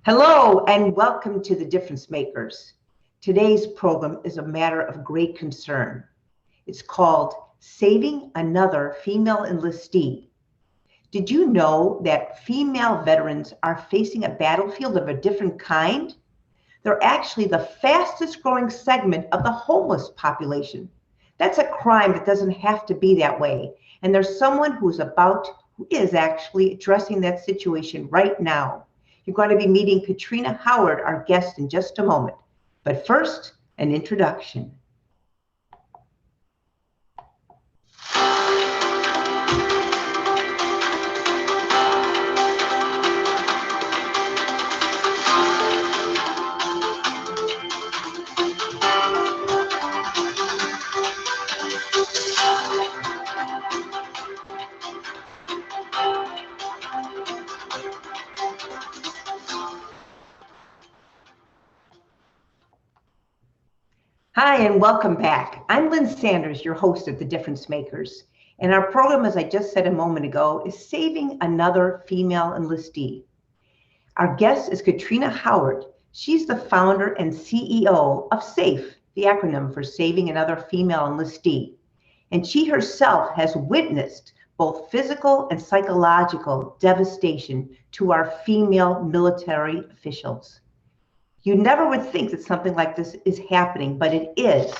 Hello and welcome to the Difference Makers. Today's program is a matter of great concern. It's called Saving Another Female Enlistee. Did you know that female veterans are facing a battlefield of a different kind? They're actually the fastest growing segment of the homeless population. That's a crime that doesn't have to be that way. And there's someone who is actually addressing that situation right now. You're going to be meeting Catrina Howard, our guest, in just a moment. But first, an introduction. Hi, and welcome back. I'm Lynn Sanders, your host of The Difference Makers. And our program, as I just said a moment ago, is Saving Another Female Enlistee. Our guest is Catrina Howard. She's the founder and CEO of SAFE, the acronym for Saving Another Female Enlistee. And she herself has witnessed both physical and psychological devastation to our female military officials. You never would think that something like this is happening, but it is.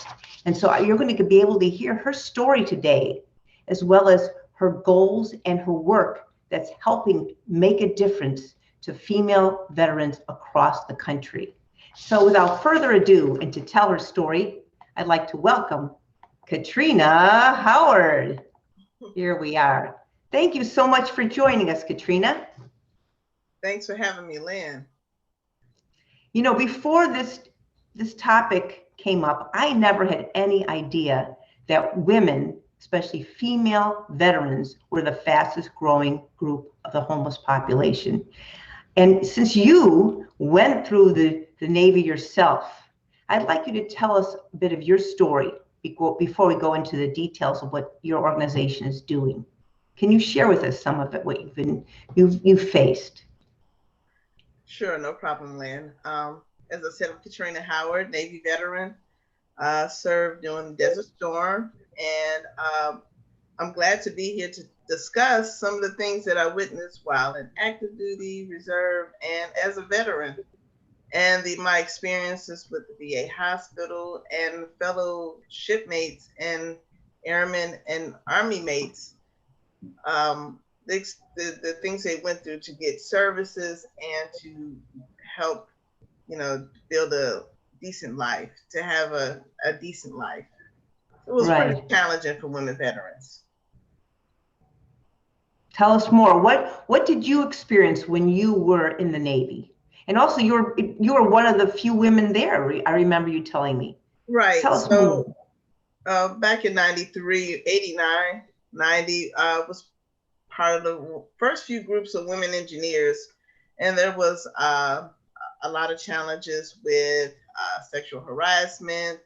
And so you're going to be able to hear her story today, as well as her goals and her work that's helping make a difference to female veterans across the country. So without further ado, and to tell her story, I'd like to welcome Catrina Howard. Here we are. Thank you so much for joining us, Catrina. Thanks for having me, Lynn. You know, before this topic came up, I never had any idea that women, especially female veterans, were the fastest growing group of the homeless population. And since you went through the Navy yourself, I'd like you to tell us a bit of your story before we go into the details of what your organization is doing. Can you share with us some of it, what you've faced? Sure, no problem, Lynn. As I said, I'm Catrina Howard, Navy veteran, served during the Desert Storm, and I'm glad to be here to discuss some of the things that I witnessed while in active duty, reserve, and as a veteran, and my experiences with the VA hospital and fellow shipmates and airmen and Army mates. The things they went through to get services and to help, build a decent life, to have a decent life. It was pretty challenging for women veterans. Tell us more. What did you experience when you were in the Navy? And also, you were one of the few women there. I remember you telling me. Right. Tell us more. Back in 93, 89, 90, was part of the first few groups of women engineers, and there was a lot of challenges with sexual harassment,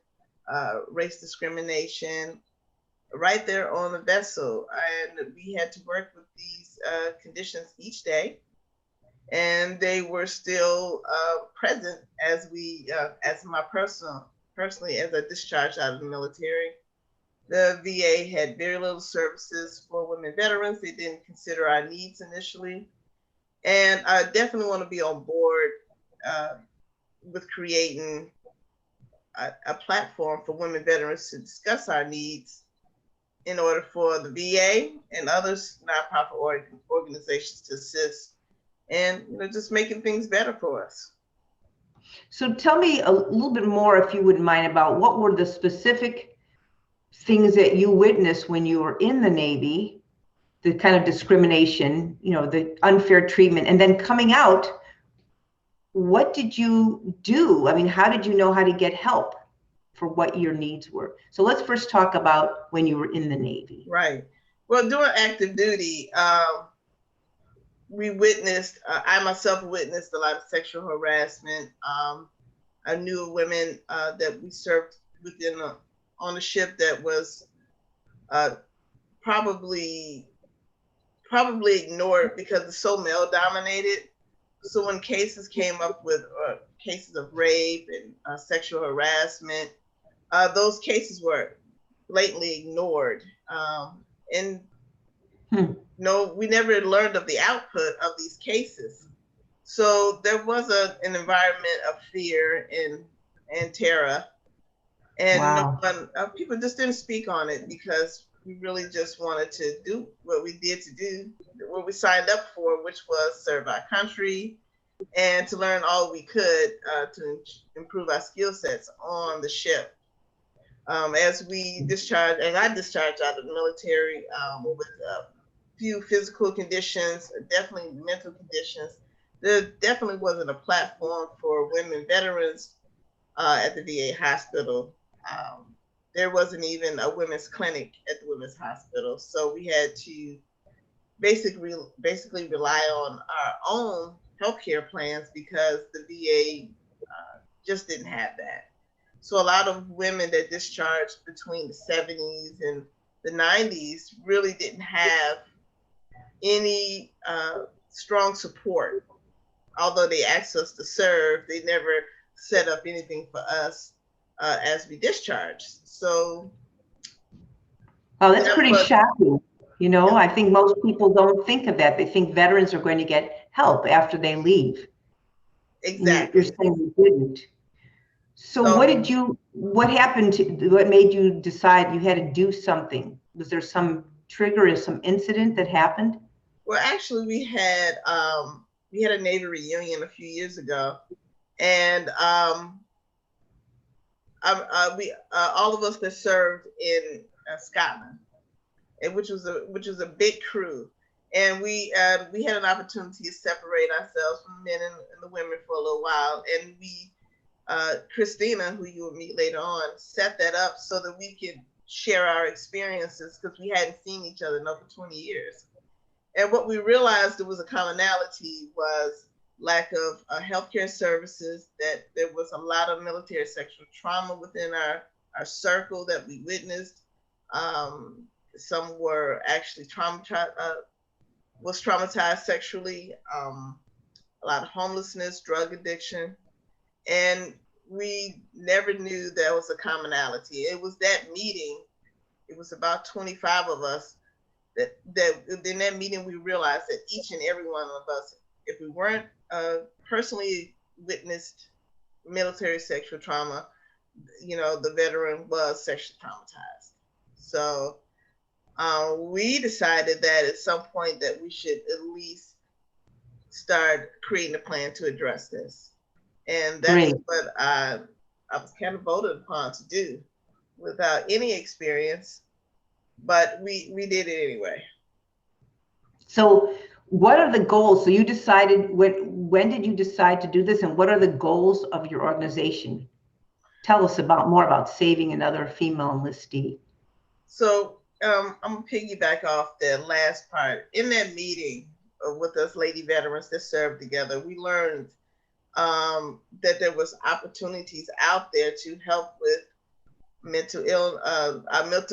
race discrimination, right there on the vessel, and we had to work with these conditions each day, and they were still present as personally as I discharged out of the military. The VA had very little services for women veterans. They didn't consider our needs initially. And I definitely want to be on board with creating a platform for women veterans to discuss our needs in order for the VA and others nonprofit organizations to assist and just making things better for us. So tell me a little bit more, if you wouldn't mind, about what were the specific things that you witnessed when you were in the Navy, the kind of discrimination, the unfair treatment, and then coming out, what did you do? I mean, how did you know how to get help for what your needs were? So let's first talk about when you were in the Navy. Right. Well, during active duty, I myself witnessed a lot of sexual harassment. I knew women that we served within on a ship that was probably ignored because it's so male dominated. So when cases came up with cases of rape and sexual harassment, those cases were blatantly ignored. And no, we never learned of the output of these cases. So there was an environment of fear and terror, and no Wow. one, people just didn't speak on it because we really just wanted to do what we did to do, what we signed up for, which was serve our country and to learn all we could to improve our skill sets on the ship. As we discharged, and I discharged out of the military with a few physical conditions, definitely mental conditions. There definitely wasn't a platform for women veterans at the VA hospital. There wasn't even a women's clinic at the women's hospital, so we had to basically rely on our own healthcare plans because the VA just didn't have that. So a lot of women that discharged between the 70s and the 90s really didn't have any strong support. Although they asked us to serve, they never set up anything for us as we discharged. So, Oh, that's pretty shocking. You know, I think most people don't think of that. They think veterans are going to get help after they leave. Exactly. You're saying you didn't. So what happened what made you decide you had to do something? Was there some trigger or some incident that happened? Well, actually, we had a Navy reunion a few years ago, and we all of us that served in Scotland, and which was a big crew, and we had an opportunity to separate ourselves from the men and the women for a little while, and we Christina, who you will meet later on, set that up so that we could share our experiences because we hadn't seen each other in over 20 years. And what we realized there was a commonality was lack of healthcare services, that there was a lot of military sexual trauma within our circle that we witnessed. Some were actually traumatized sexually, a lot of homelessness, drug addiction. And we never knew there was a commonality. It was that meeting, it was about 25 of us, that in that meeting we realized that each and every one of us, if we weren't personally witnessed military sexual trauma, the veteran was sexually traumatized. So we decided that at some point that we should at least start creating a plan to address this. And that's what I was kind of voted upon to do without any experience, but we did it anyway. So what are the goals? So you decided, when did you decide to do this, and what are the goals of your organization? Tell us more about Saving Another Female Enlistee. So I'm gonna piggyback off that last part. In that meeting with us lady veterans that served together, we learned that there was opportunities out there to help with mental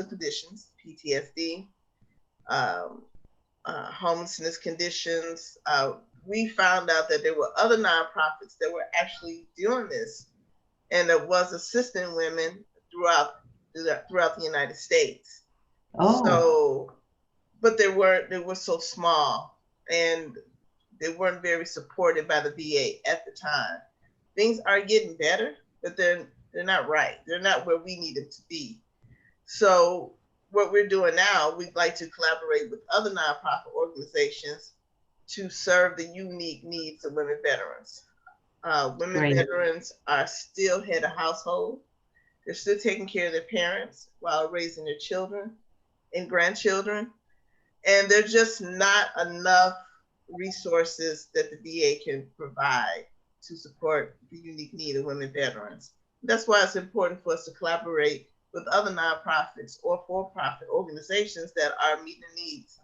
conditions, PTSD, homelessness conditions. We found out that there were other nonprofits that were actually doing this, and that was assisting women throughout the United States. Oh. So, but they were so small, and they weren't very supported by the VA at the time. Things are getting better, but they're not right. They're not where we need them to be. So what we're doing now, we'd like to collaborate with other nonprofit organizations to serve the unique needs of women veterans. Women veterans are still head of household. They're still taking care of their parents while raising their children and grandchildren. And there's just not enough resources that the VA can provide to support the unique need of women veterans. That's why it's important for us to collaborate with other nonprofits or for-profit organizations that are meeting the needs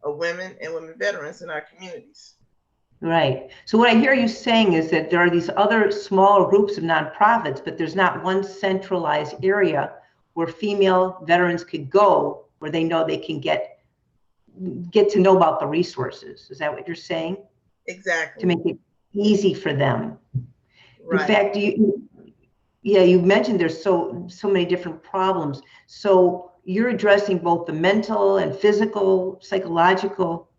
of women and women veterans in our communities. Right. So what I hear you saying is that there are these other small groups of nonprofits, but there's not one centralized area where female veterans could go where they know they can get to know about the resources. Is that what you're saying? Exactly. To make it easy for them. In Right. fact, you mentioned there's so many different problems. So you're addressing both the mental and physical, psychological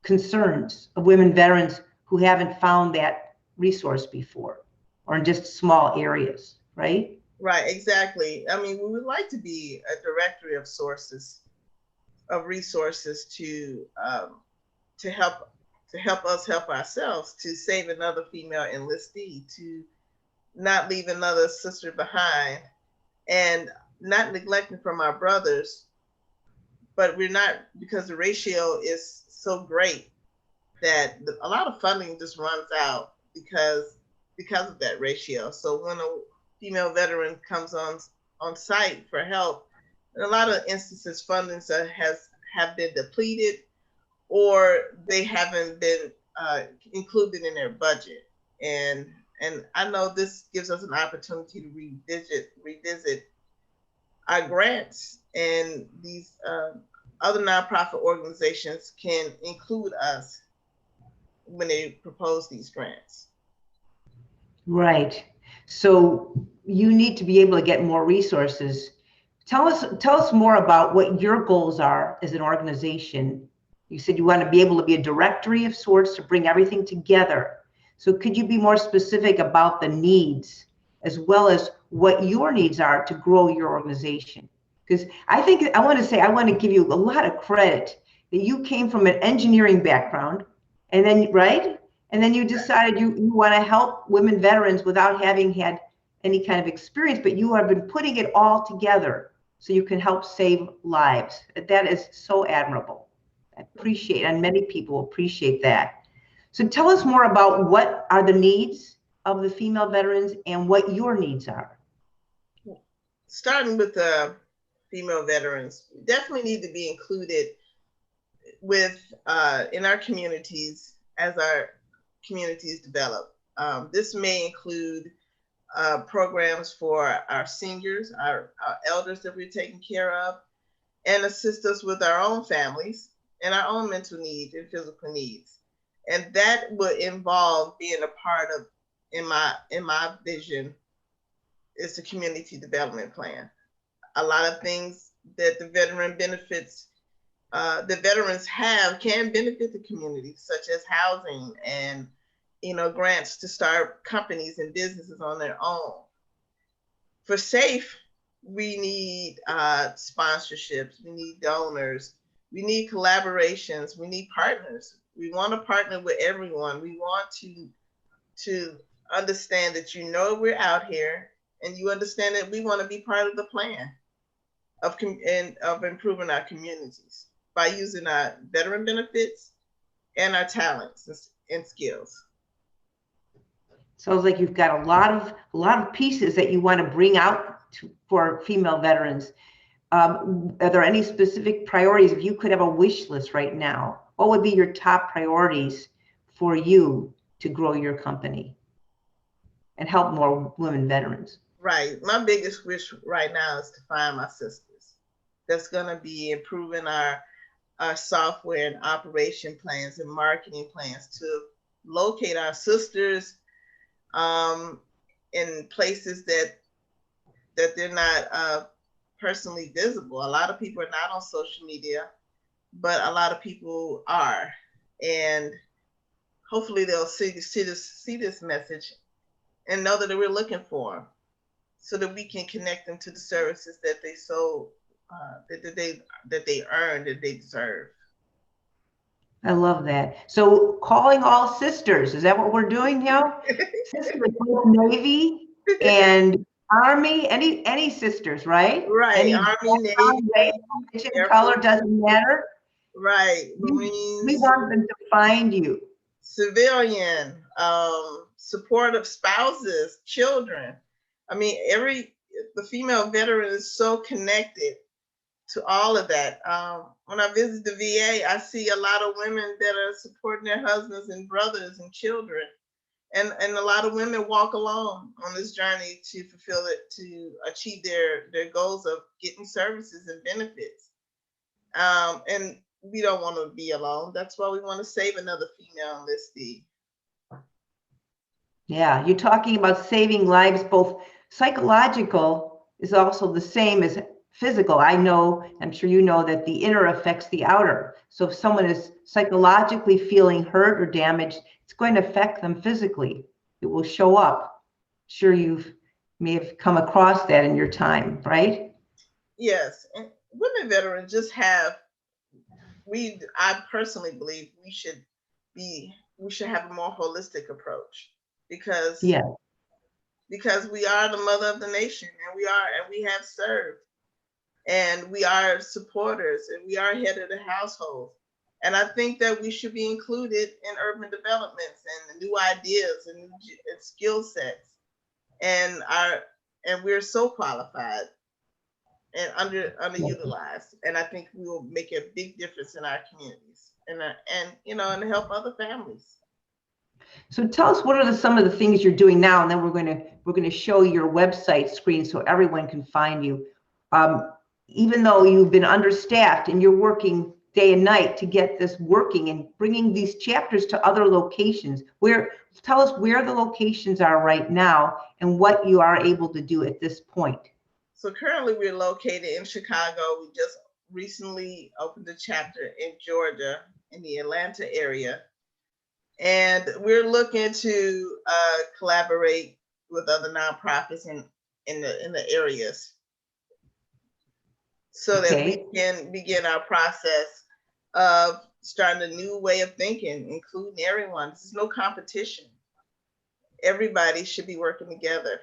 concerns of women veterans who haven't found that resource before, or in just small areas, right? Right, exactly. I mean, we would like to be a directory of sources, of resources to help us help ourselves, to save another female enlistee, to not leave another sister behind, and not neglecting from our brothers. But we're not, because the ratio is so great that a lot of funding just runs out because of that ratio. So when a female veteran comes on site for help, in a lot of instances, funding have been depleted, or they haven't been included in their budget. And I know this gives us an opportunity to revisit our grants, and these other nonprofit organizations can include us when they propose these grants. Right. So you need to be able to get more resources. Tell us more about what your goals are as an organization. You said you want to be able to be a directory of sorts to bring everything together. So could you be more specific about the needs as well as what your needs are to grow your organization? Because I think I want to give you a lot of credit that you came from an engineering background, and then, right? And then you decided you want to help women veterans without having had any kind of experience, but you have been putting it all together so you can help save lives. That is so admirable. I appreciate, and many people appreciate that. So tell us more about what are the needs of the female veterans and what your needs are. Starting with the female veterans, we definitely need to be included with in our communities as our communities develop. This may include programs for our seniors, our elders that we're taking care of, and assist us with our own families and our own mental needs and physical needs. And that would involve being a part of, in my vision, is the community development plan. A lot of things that the veterans have can benefit the community, such as housing and grants to start companies and businesses on their own. For SAFE, we need sponsorships, we need donors, we need collaborations, we need partners. We want to partner with everyone. We want to understand that we're out here, and you understand that we want to be part of the plan of improving our communities by using our veteran benefits and our talents and skills. Sounds like you've got a lot of pieces that you want to bring out for female veterans. Are there any specific priorities? If you could have a wish list right now, what would be your top priorities for you to grow your company and help more women veterans? Right. My biggest wish right now is to find my sisters. That's going to be improving our software and operation plans and marketing plans to locate our sisters in places that they're not personally visible. A lot of people are not on social media, but a lot of people are, and hopefully they'll see this message and know that we're looking for them, so that we can connect them to the services that they that they earned and they deserve. I love that. So calling all sisters, is that what we're doing now? Sisters, both Navy and Army, any sisters, right? Right. Any Army, background, race, Navy, religion, Air color, Force. doesn't matter. Right. We Marines, want them to find you. civilian, supportive spouses, children. I mean, the female veteran is so connected to all of that. When I visit the VA, I see a lot of women that are supporting their husbands and brothers and children. And a lot of women walk alone on this journey to fulfill it, to achieve their goals of getting services and benefits. And we don't want to be alone. That's why we want to save another female enlistee. Yeah, you're talking about saving lives, both psychological is also the same as physical. I know, I'm sure you know that the inner affects the outer. So if someone is psychologically feeling hurt or damaged, it's going to affect them physically. It will show up. Sure, you've may have come across that in your time, right? Yes, and women veterans just have I personally believe we should have a more holistic approach because Yeah. we are the mother of the nation, and we have served, and we are supporters, and we are head of the household. And I think that we should be included in urban developments and new ideas and skill sets. And we're so qualified and underutilized. And I think we will make a big difference in our communities and help other families. So tell us what are some of the things you're doing now, and then we're going to show your website screen so everyone can find you. Even though you've been understaffed and you're working day and night to get this working and bringing these chapters to other locations, tell us where the locations are right now and what you are able to do at this point. So currently we're located in Chicago. We just recently opened a chapter in Georgia, in the Atlanta area. And we're looking to collaborate with other nonprofits in the areas so that we can begin our process of starting a new way of thinking, including everyone. There's no competition. Everybody should be working together.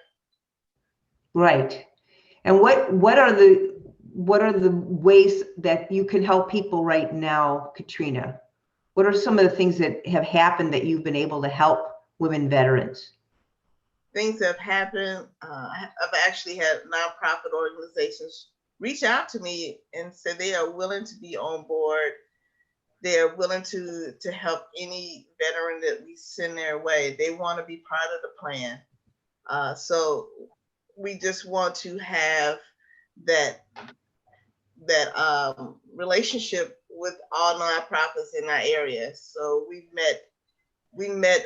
Right. And what are the ways that you can help people right now, Catrina? What are some of the things that have happened that you've been able to help women veterans? Things that have happened. I've actually had nonprofit organizations reach out to me and say they are willing to be on board. They are willing to help any veteran that we send their way. They want to be part of the plan. So we just want to have that relationship with all nonprofits in our area. So we met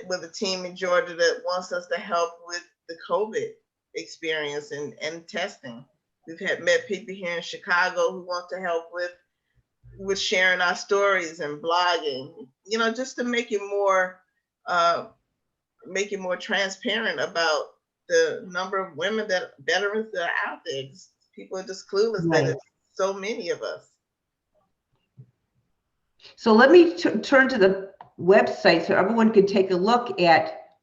with a team in Georgia that wants us to help with the COVID experience and testing. We've met people here in Chicago who want to help with sharing our stories and blogging, just to make it more transparent about the number of women veterans that are out there. People are just clueless that it's so many of us. So let me turn to the website so everyone can take a look at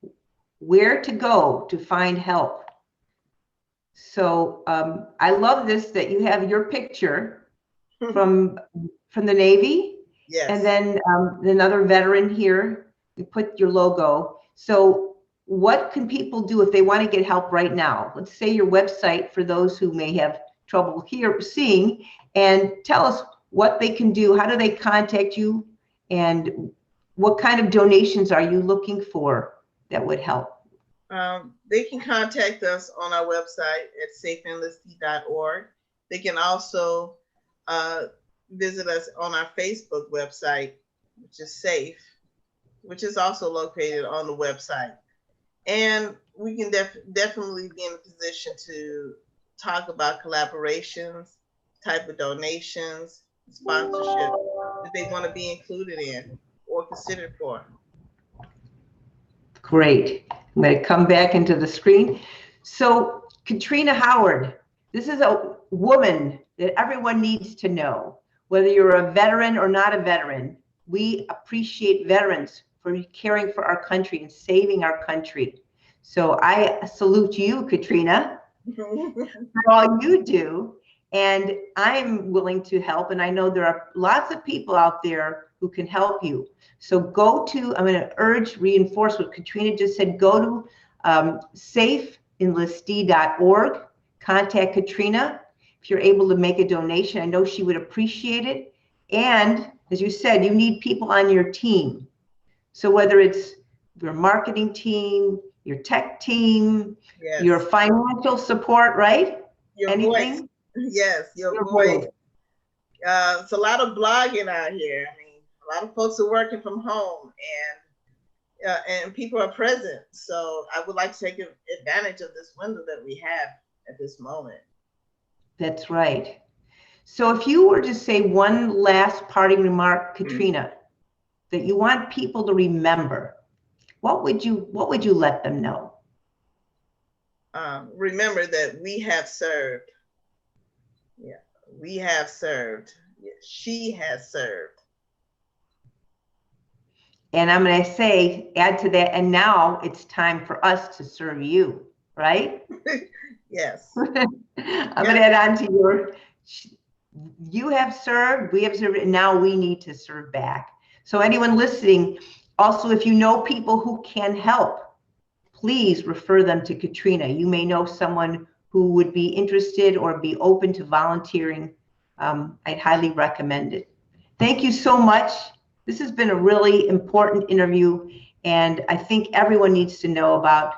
where to go to find help. So I love this, that you have your picture from the Navy. Yes. And then another veteran here, you put your logo. So what can people do if they want to get help right now? Let's say your website for those who may have trouble seeing, and tell us what they can do. How do they contact you? And what kind of donations are you looking for that would help? They can contact us on our website at safeenlistee.org. They can also visit us on our Facebook website, which is SAFE, which is also located on the website. And we can definitely be in a position to talk about collaborations, type of donations, sponsorship that they want to be included in or considered for. Great. I'm going to come back into the screen. So Catrina Howard, this is a woman that everyone needs to know, whether you're a veteran or not a veteran. We appreciate veterans for caring for our country and saving our country. So I salute you, Catrina, for all you do. And I'm willing to help. And I know there are lots of people out there who can help you. So go to, I'm going to reinforce what Catrina just said, go to SafeEnlistee.org, contact Catrina. If you're able to make a donation, I know she would appreciate it. And as you said, you need people on your team. So whether it's your marketing team, your tech team, yes, your financial support, right? Your Anything? Voice. Yes, your voice. It's a lot of blogging out here. I mean, a lot of folks are working from home, and and people are present. So I would like to take advantage of this window that we have at this moment. That's right. So if you were to say one last parting remark, Catrina, that you want people to remember, what would you let them know? Remember that we have served. Yeah, we have served. Yeah, she has served. And I'm going to say, add to that, and now it's time for us to serve you, right? Yes. I'm going to add on to your, you have served, we have served, and now we need to serve back. So anyone listening, also, if you know people who can help, please refer them to Catrina. You may know someone who would be interested or be open to volunteering. I'd highly recommend it. Thank you so much. This has been a really important interview, and I think everyone needs to know about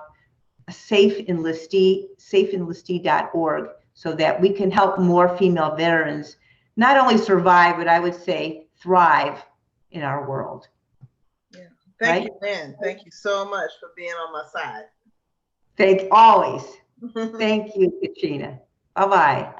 a Safe Enlistee, safeenlistee.org, so that we can help more female veterans not only survive, but I would say thrive in our world. Yeah. Thank you, Lynn. Thank you so much for being on my side. Always. Thank you, Catrina. Bye-bye.